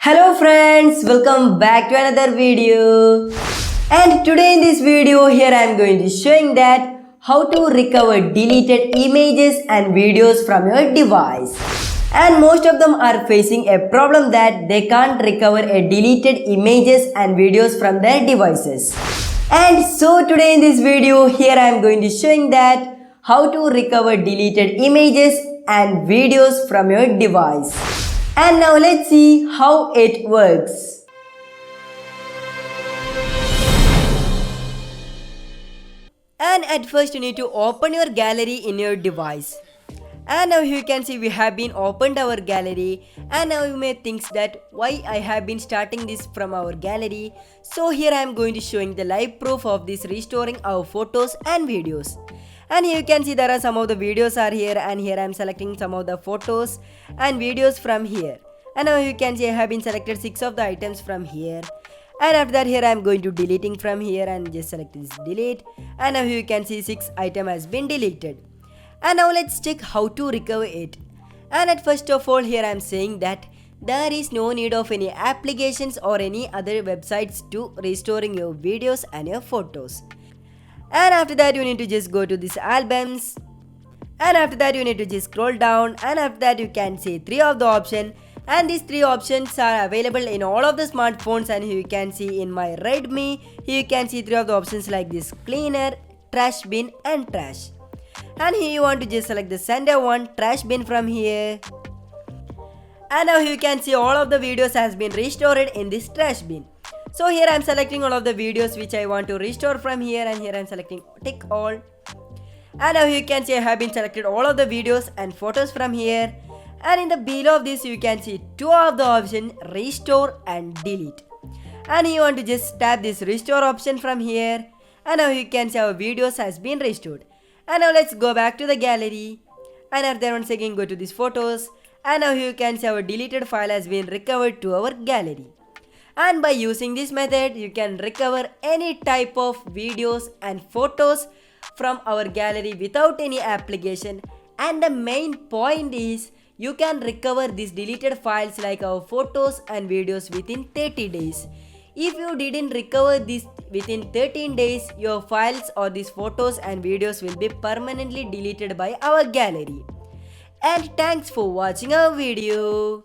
Hello friends, welcome back to another video. And today in this video here I am going to showing that how to recover deleted images and videos from your device. And most of them are facing a problem that they can't recover a deleted images and videos from their devices. And so today in this video here I am going to showing that how to recover deleted images and videos from your device. And now let's see how it works. And at first you need to open your gallery in your device. And now you can see we have been opened our gallery, and now you may think that why I have been starting this from our gallery. So here I am going to showing the live proof of this restoring our photos and videos. And here you can see there are some of the videos are here, and here I am selecting some of the photos and videos from here. And now you can see I have been selected 6 of the items from here. And after that here I am going to deleting from here and just select this delete. And now you can see 6 item has been deleted. And now let's check how to recover it. And at first of all here I am saying that there is no need of any applications or any other websites to restoring your videos and your photos. And after that you need to just go to this albums, and after that you need to just scroll down, and after that you can see 3 of the option, and these 3 options are available in all of the smartphones. And here you can see in my Redmi, here you can see 3 of the options like this: cleaner, trash bin and trash. And here you want to just select the sender one, trash bin from here. And now you can see all of the videos has been restored in this trash bin. So here I am selecting all of the videos which I want to restore from here, and here I am selecting tick all. And now you can see I have been selected all of the videos and photos from here. And in the below of this you can see 2 of the option, restore and delete. And you want to just tap this restore option from here. And now you can see our videos has been restored. And now let's go back to the gallery. And after that once again go to these photos. And now you can see our deleted file has been recovered to our gallery. And by using this method you can recover any type of videos and photos from our gallery without any application. And the main point is you can recover these deleted files like our photos and videos within 30 days. If you didn't recover this within 13 days, your files or these photos and videos will be permanently deleted by our gallery. And thanks for watching our video.